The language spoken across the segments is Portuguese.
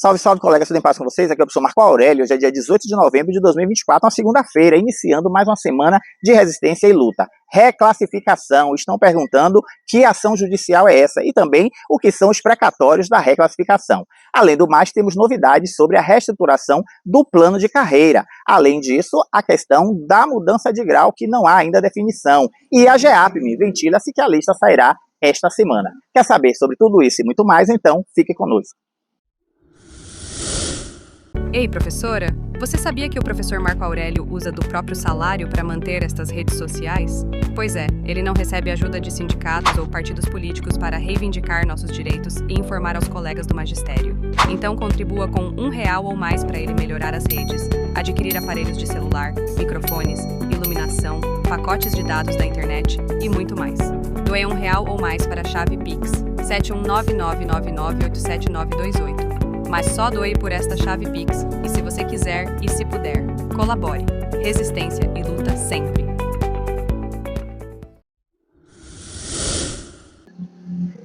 Salve, salve, colegas, tudo em paz com vocês? Aqui é o professor Marco Aurélio. Hoje é dia 18 de novembro de 2024, uma segunda-feira, iniciando mais uma semana de resistência e luta. Reclassificação. Estão perguntando que ação judicial é essa e também o que são os precatórios da reclassificação. Além do mais, temos novidades sobre a reestruturação do plano de carreira. Além disso, a questão da mudança de grau, que não há ainda definição. E a GEAPM ventila-se que a lista sairá esta semana. Quer saber sobre tudo isso e muito mais? Então, fique conosco. Ei, professora, você sabia que o professor Marco Aurélio usa do próprio salário para manter estas redes sociais? Pois é, ele não recebe ajuda de sindicatos ou partidos políticos para reivindicar nossos direitos e informar aos colegas do magistério. Então contribua com R$1 ou mais para ele melhorar as redes, adquirir aparelhos de celular, microfones, iluminação, pacotes de dados da internet e muito mais. Doe R$1 ou mais para a chave Pix 71999987928. Mas só doe por esta chave Pix, e se você quiser e se puder, colabore. Resistência e luta sempre.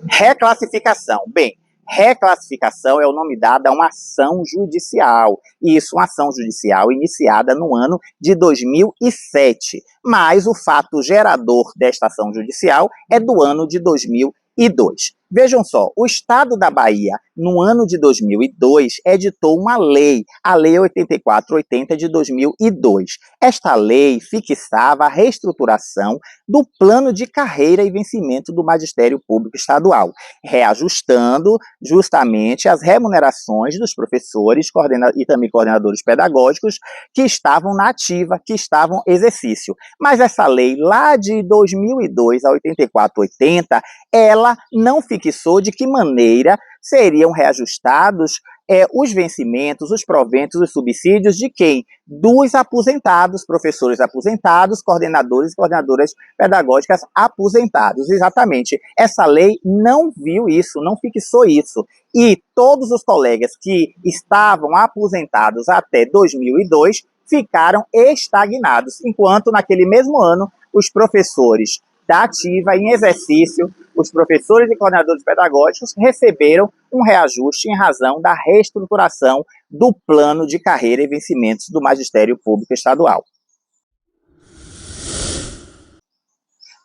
Reclassificação. Bem, reclassificação é o nome dado a uma ação judicial. Isso, uma ação judicial iniciada no ano de 2007. Mas o fato gerador desta ação judicial é do ano de 2002. Vejam só, o Estado da Bahia, no ano de 2002, editou uma lei, a Lei 8480 de 2002. Esta lei fixava a reestruturação do plano de carreira e vencimento do Magistério Público Estadual, reajustando justamente as remunerações dos professores e também coordenadores pedagógicos que estavam na ativa, que estavam em exercício. Mas essa lei, lá de 2002 a 8480, ela não fixou de que maneira seriam reajustados os vencimentos, os proventos, os subsídios de quem? Dos aposentados, professores aposentados, coordenadores e coordenadoras pedagógicas aposentados. Exatamente. Essa lei não viu isso, não fixou isso. E todos os colegas que estavam aposentados até 2002 ficaram estagnados, enquanto naquele mesmo ano os professores da ativa em exercício, os professores e coordenadores pedagógicos receberam um reajuste em razão da reestruturação do plano de carreira e vencimentos do Magistério Público Estadual.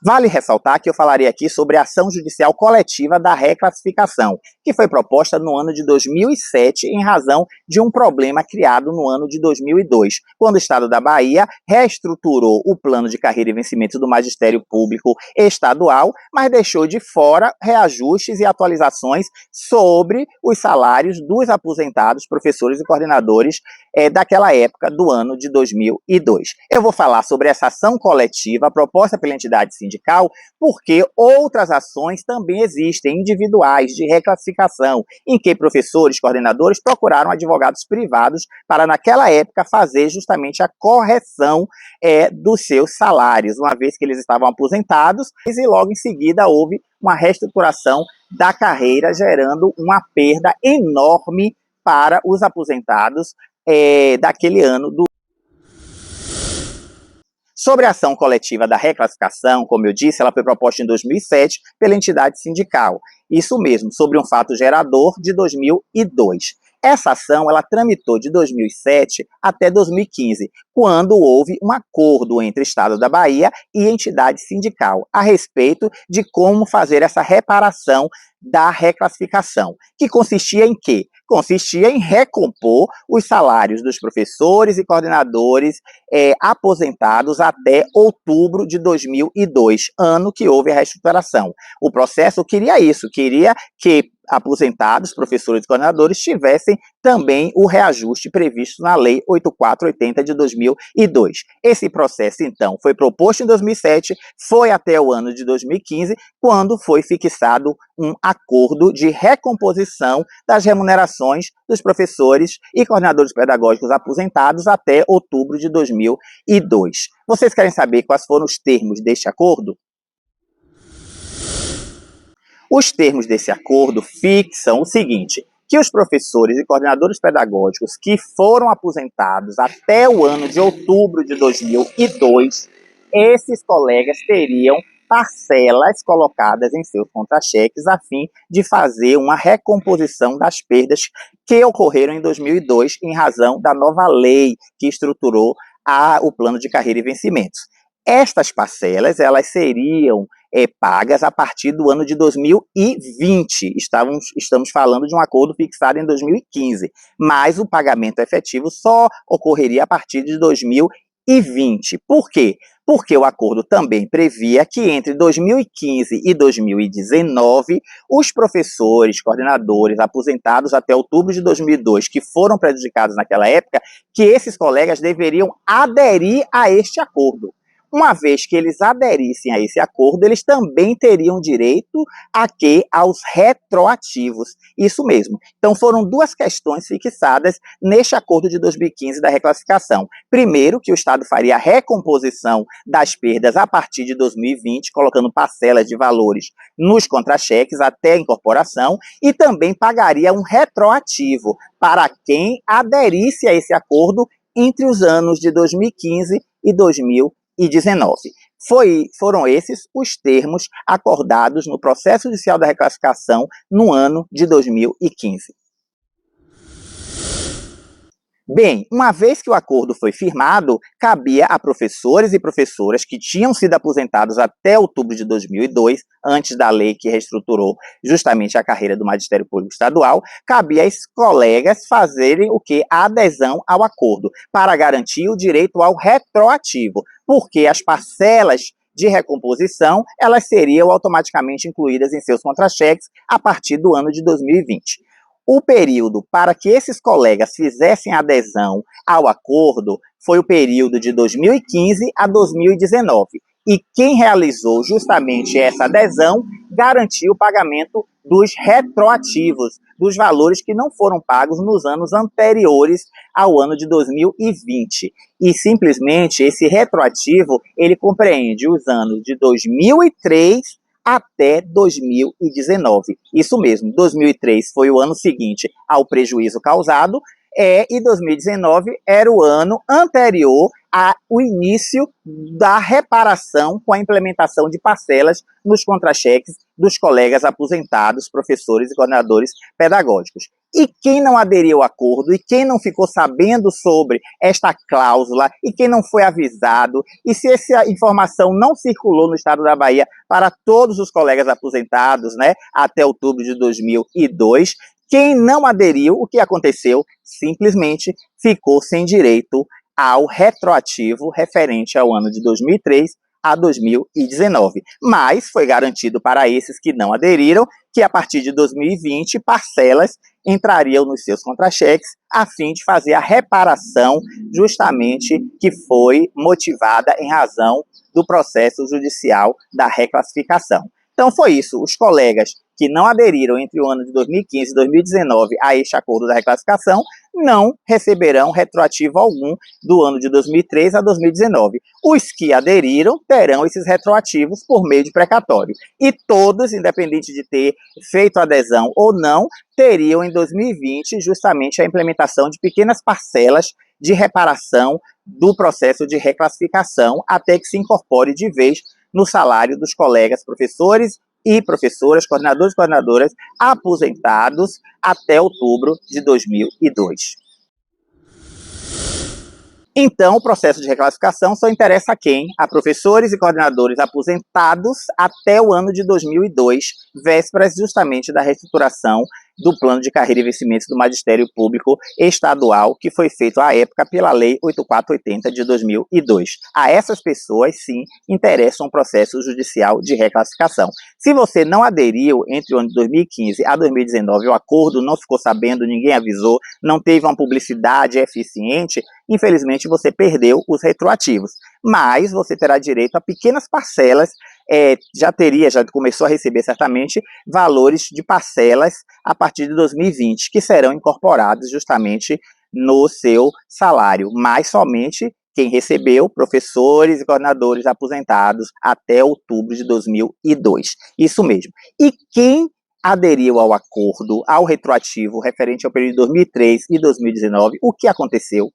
Vale ressaltar que eu falarei aqui sobre a ação judicial coletiva da reclassificação, que foi proposta no ano de 2007 em razão de um problema criado no ano de 2002, quando o Estado da Bahia reestruturou o plano de carreira e vencimento do Magistério Público Estadual, mas deixou de fora reajustes e atualizações sobre os salários dos aposentados, professores e coordenadores daquela época do ano de 2002. Eu vou falar sobre essa ação coletiva proposta pela entidade sindical, porque outras ações também existem, individuais, de reclassificação, em que professores e coordenadores procuraram advogados privados para, naquela época, fazer justamente a correção dos seus salários, uma vez que eles estavam aposentados, e logo em seguida houve uma reestruturação da carreira, gerando uma perda enorme para os aposentados daquele ano. Sobre a ação coletiva da reclassificação, como eu disse, ela foi proposta em 2007 pela entidade sindical. Isso mesmo, sobre um fato gerador de 2002. Essa ação ela tramitou de 2007 até 2015, quando houve um acordo entre o Estado da Bahia e a entidade sindical a respeito de como fazer essa reparação da reclassificação, que consistia em quê? Consistia em recompor os salários dos professores e coordenadores aposentados até outubro de 2002, ano que houve a reestruturação. O processo queria isso, queria que aposentados, professores e coordenadores tivessem também o reajuste previsto na Lei 8480 de 2002. Esse processo, então, foi proposto em 2007, foi até o ano de 2015, quando foi fixado um acordo de recomposição das remunerações dos professores e coordenadores pedagógicos aposentados até outubro de 2002. Vocês querem saber quais foram os termos deste acordo? Os termos desse acordo fixam o seguinte, que os professores e coordenadores pedagógicos que foram aposentados até o ano de outubro de 2002, esses colegas teriam parcelas colocadas em seus contra-cheques a fim de fazer uma recomposição das perdas que ocorreram em 2002 em razão da nova lei que estruturou o plano de carreira e vencimentos. Estas parcelas, elas seriam pagas a partir do ano de 2020. Estamos falando de um acordo fixado em 2015, mas o pagamento efetivo só ocorreria a partir de 2020. Por quê? Porque o acordo também previa que entre 2015 e 2019, os professores, coordenadores, aposentados até outubro de 2002, que foram prejudicados naquela época, que esses colegas deveriam aderir a este acordo. Uma vez que eles aderissem a esse acordo, eles também teriam direito aos retroativos. Isso mesmo. Então, foram duas questões fixadas neste acordo de 2015 da reclassificação. Primeiro, que o Estado faria a recomposição das perdas a partir de 2020, colocando parcelas de valores nos contra-cheques até a incorporação, e também pagaria um retroativo para quem aderisse a esse acordo entre os anos de 2015 e 2019. Foram esses os termos acordados no processo judicial da reclassificação no ano de 2015. Bem, uma vez que o acordo foi firmado, cabia a professores e professoras que tinham sido aposentados até outubro de 2002, antes da lei que reestruturou justamente a carreira do Magistério Público Estadual, cabia a esses colegas fazerem o quê? A adesão ao acordo, para garantir o direito ao retroativo, porque as parcelas de recomposição, elas seriam automaticamente incluídas em seus contra-cheques a partir do ano de 2020. O período para que esses colegas fizessem adesão ao acordo foi o período de 2015 a 2019. E quem realizou justamente essa adesão garantiu o pagamento dos retroativos, dos valores que não foram pagos nos anos anteriores ao ano de 2020. E simplesmente esse retroativo, ele compreende os anos de 2003 até 2019. Isso mesmo, 2003 foi o ano seguinte ao prejuízo causado, e 2019 era o ano anterior ao início da reparação com a implementação de parcelas nos contra-cheques dos colegas aposentados, professores e coordenadores pedagógicos. E quem não aderiu ao acordo, e quem não ficou sabendo sobre esta cláusula, e quem não foi avisado, e se essa informação não circulou no estado da Bahia para todos os colegas aposentados, até outubro de 2002, quem não aderiu, o que aconteceu? Simplesmente ficou sem direito ao retroativo referente ao ano de 2003 a 2019. Mas foi garantido para esses que não aderiram que a partir de 2020 parcelas entrariam nos seus contra-cheques a fim de fazer a reparação justamente que foi motivada em razão do processo judicial da reclassificação. Então foi isso, os colegas que não aderiram entre o ano de 2015 e 2019 a este acordo da reclassificação não receberão retroativo algum do ano de 2003 a 2019. Os que aderiram terão esses retroativos por meio de precatório. E todos, independente de ter feito adesão ou não, teriam em 2020 justamente a implementação de pequenas parcelas de reparação do processo de reclassificação até que se incorpore de vez no salário dos colegas professores e professoras, coordenadores e coordenadoras aposentados até outubro de 2002. Então, o processo de reclassificação só interessa a quem? A professores e coordenadores aposentados até o ano de 2002, vésperas justamente da reestruturação do plano de carreira e vencimentos do Magistério Público Estadual, que foi feito à época pela Lei 8480 de 2002. A essas pessoas, sim, interessa um processo judicial de reclassificação. Se você não aderiu entre o ano de 2015 a 2019, o acordo não ficou sabendo, ninguém avisou, não teve uma publicidade eficiente, infelizmente você perdeu os retroativos. Mas você terá direito a pequenas parcelas, já começou a receber certamente valores de parcelas a partir de 2020, que serão incorporados justamente no seu salário, mas somente quem recebeu, professores e coordenadores aposentados até outubro de 2002. Isso mesmo. E quem aderiu ao acordo, ao retroativo referente ao período de 2003 e 2019, o que aconteceu?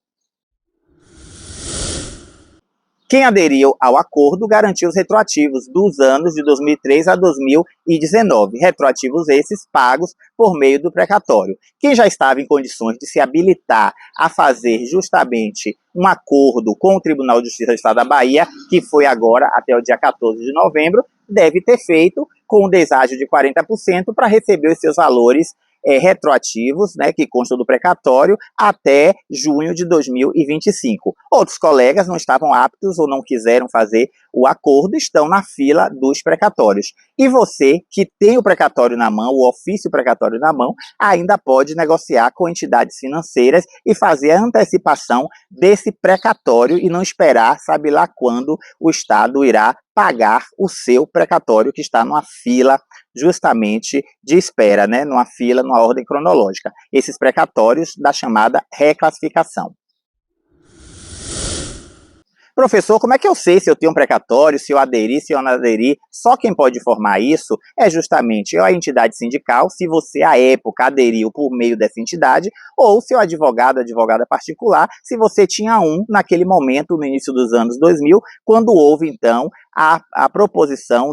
Quem aderiu ao acordo garantiu os retroativos dos anos de 2003 a 2019, retroativos esses pagos por meio do precatório. Quem já estava em condições de se habilitar a fazer justamente um acordo com o Tribunal de Justiça do Estado da Bahia, que foi agora até o dia 14 de novembro, deve ter feito com um deságio de 40% para receber os seus valores retroativos, né, que constam do precatório, até junho de 2025. Outros colegas não estavam aptos ou não quiseram fazer o acordo, estão na fila dos precatórios. E você, que tem o precatório na mão, o ofício precatório na mão, ainda pode negociar com entidades financeiras e fazer a antecipação desse precatório e não esperar, sabe lá quando, o Estado irá pagar o seu precatório que está numa fila justamente de espera, né? Numa fila, numa ordem cronológica. Esses precatórios da chamada reclassificação. Professor, como é que eu sei se eu tenho um precatório, se eu aderi, se eu não aderi? Só quem pode informar isso é justamente a entidade sindical, se você, à época, aderiu por meio dessa entidade, ou seu advogado, advogada particular, se você tinha um naquele momento, no início dos anos 2000, quando houve, então, a proposição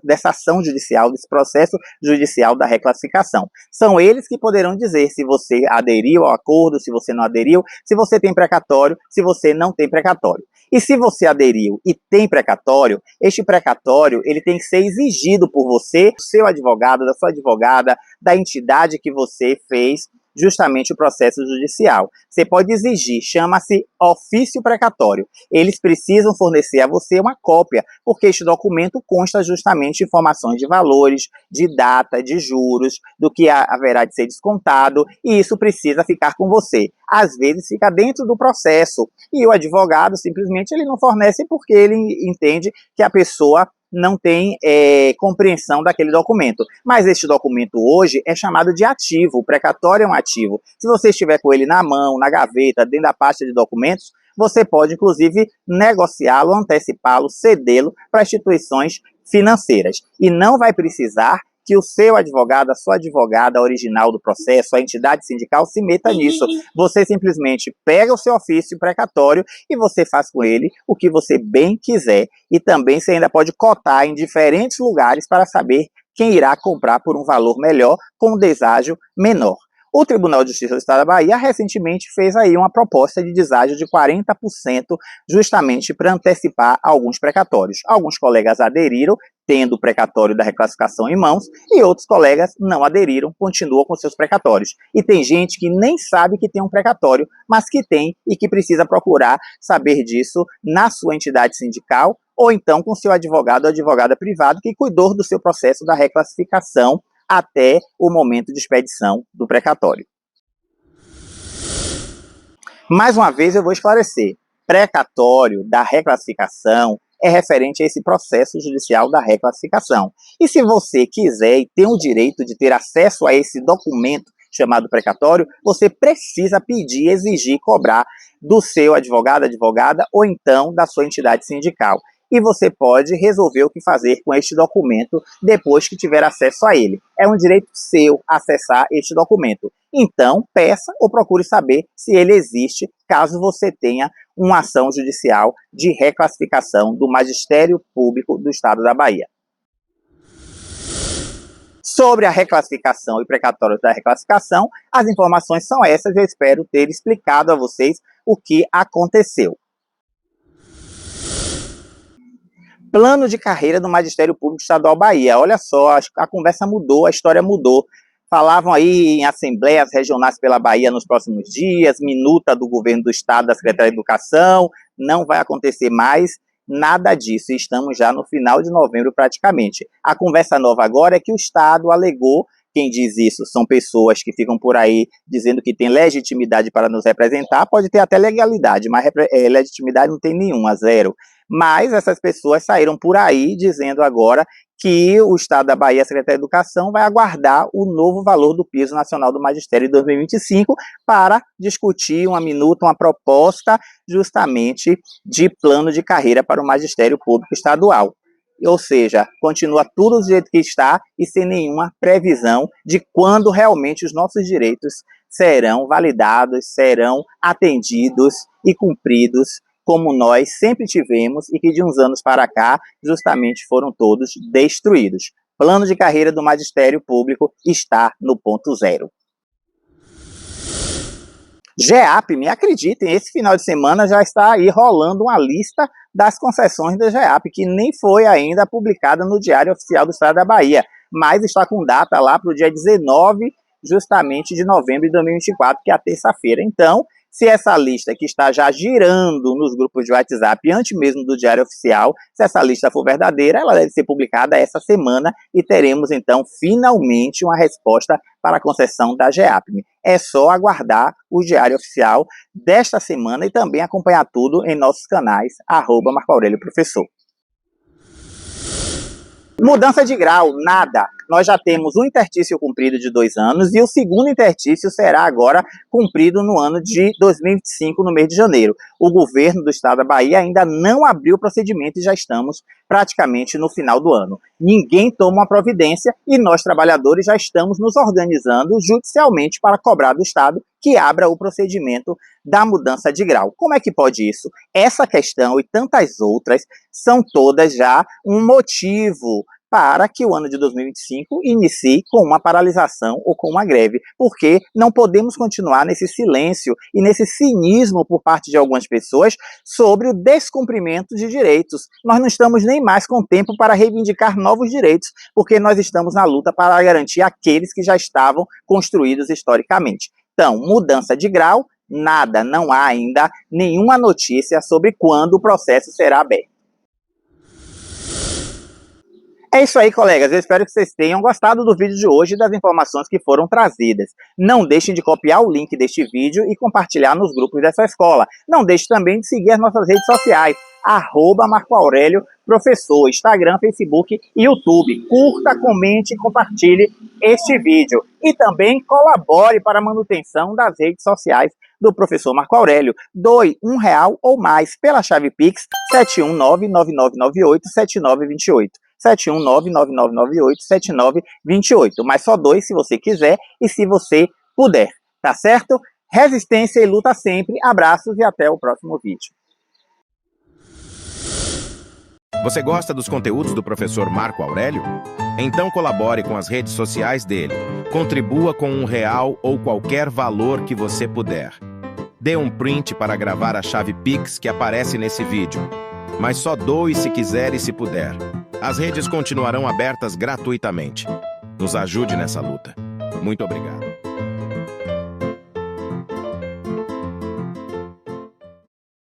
dessa ação judicial, desse processo judicial da reclassificação. São eles que poderão dizer se você aderiu ao acordo, se você não aderiu, se você tem precatório, se você não tem precatório. E se você aderiu e tem precatório, este precatório ele tem que ser exigido por você, do seu advogado, da sua advogada, da entidade que você fez justamente o processo judicial. Você pode exigir, chama-se ofício precatório. Eles precisam fornecer a você uma cópia, porque este documento consta justamente informações de valores, de data, de juros, do que haverá de ser descontado, e isso precisa ficar com você. Às vezes fica dentro do processo, e o advogado simplesmente ele não fornece porque ele entende que a pessoa não tem compreensão daquele documento. Mas este documento hoje é chamado de ativo, o precatório é um ativo. Se você estiver com ele na mão, na gaveta, dentro da pasta de documentos, você pode, inclusive, negociá-lo, antecipá-lo, cedê-lo para instituições financeiras. E não vai precisar que o seu advogado, a sua advogada original do processo, a entidade sindical, se meta nisso. Você simplesmente pega o seu ofício precatório e você faz com ele o que você bem quiser. E também você ainda pode cotar em diferentes lugares para saber quem irá comprar por um valor melhor com um deságio menor. O Tribunal de Justiça do Estado da Bahia recentemente fez aí uma proposta de deságio de 40% justamente para antecipar alguns precatórios. Alguns colegas aderiram, tendo o precatório da reclassificação em mãos, e outros colegas não aderiram, continuam com seus precatórios. E tem gente que nem sabe que tem um precatório, mas que tem e que precisa procurar saber disso na sua entidade sindical ou então com seu advogado ou advogada privado que cuidou do seu processo da reclassificação até o momento de expedição do precatório. Mais uma vez eu vou esclarecer. Precatório da reclassificação é referente a esse processo judicial da reclassificação. E se você quiser e tem o direito de ter acesso a esse documento chamado precatório, você precisa pedir, exigir, cobrar do seu advogado, advogada ou então da sua entidade sindical. E você pode resolver o que fazer com este documento depois que tiver acesso a ele. É um direito seu acessar este documento. Então, peça ou procure saber se ele existe, caso você tenha uma ação judicial de reclassificação do Magistério Público do Estado da Bahia. Sobre a reclassificação e precatórios da reclassificação, as informações são essas e eu espero ter explicado a vocês o que aconteceu. Plano de carreira do Magistério Público Estadual Bahia. Olha só, a conversa mudou, a história mudou. Falavam aí em assembleias regionais pela Bahia nos próximos dias, minuta do governo do Estado, da Secretaria de Educação, não vai acontecer mais nada disso. Estamos já no final de novembro praticamente. A conversa nova agora é que o Estado alegou, quem diz isso são pessoas que ficam por aí dizendo que tem legitimidade para nos representar, pode ter até legalidade, mas legitimidade não tem nenhuma, zero. Mas essas pessoas saíram por aí dizendo agora que o Estado da Bahia, a Secretaria de Educação, vai aguardar o novo valor do piso nacional do magistério em 2025 para discutir uma minuta, uma proposta justamente de plano de carreira para o magistério público estadual. Ou seja, continua tudo do jeito que está e sem nenhuma previsão de quando realmente os nossos direitos serão validados, serão atendidos e cumpridos como nós sempre tivemos e que de uns anos para cá justamente foram todos destruídos. Plano de carreira do magistério público está no ponto zero. GEAP, me acreditem, esse final de semana já está aí rolando uma lista das concessões da GEAP, que nem foi ainda publicada no Diário Oficial do Estado da Bahia, mas está com data lá para o dia 19, justamente de novembro de 2024, que é a terça-feira. Então, se essa lista que está já girando nos grupos de WhatsApp, antes mesmo do Diário Oficial, se essa lista for verdadeira, ela deve ser publicada essa semana e teremos, então, finalmente uma resposta para a concessão da GEAP. É só aguardar o Diário Oficial desta semana e também acompanhar tudo em nossos canais, @MarcoAurélioProfessor. Mudança de grau, nada. Nós já temos um interstício cumprido de 2 anos e o segundo interstício será agora cumprido no ano de 2025, no mês de janeiro. O governo do estado da Bahia ainda não abriu o procedimento e já estamos praticamente no final do ano. Ninguém toma uma providência e nós, trabalhadores, já estamos nos organizando judicialmente para cobrar do estado que abra o procedimento da mudança de grau. Como é que pode isso? Essa questão e tantas outras são todas já um motivo para que o ano de 2025 inicie com uma paralisação ou com uma greve, porque não podemos continuar nesse silêncio e nesse cinismo por parte de algumas pessoas sobre o descumprimento de direitos. Nós não estamos nem mais com tempo para reivindicar novos direitos, porque nós estamos na luta para garantir aqueles que já estavam construídos historicamente. Então, mudança de grau, nada, não há ainda nenhuma notícia sobre quando o processo será aberto. É isso aí, colegas. Eu espero que vocês tenham gostado do vídeo de hoje e das informações que foram trazidas. Não deixem de copiar o link deste vídeo e compartilhar nos grupos dessa escola. Não deixe também de seguir as nossas redes sociais, @MarcoAurélioProfessor, Instagram, Facebook e YouTube. Curta, comente e compartilhe este vídeo. E também colabore para a manutenção das redes sociais do professor Marco Aurélio. Doe R$1 ou mais pela chave Pix 71999987928. 71999987928, mas só doe se você quiser e se você puder, tá certo? Resistência e luta sempre. Abraços e até o próximo vídeo. Você gosta dos conteúdos do professor Marco Aurélio? Então colabore com as redes sociais dele. Contribua com R$1 ou qualquer valor que você puder. Dê um print para gravar a chave Pix que aparece nesse vídeo. Mas só doe se quiser e se puder. As redes continuarão abertas gratuitamente. Nos ajude nessa luta. Muito obrigado.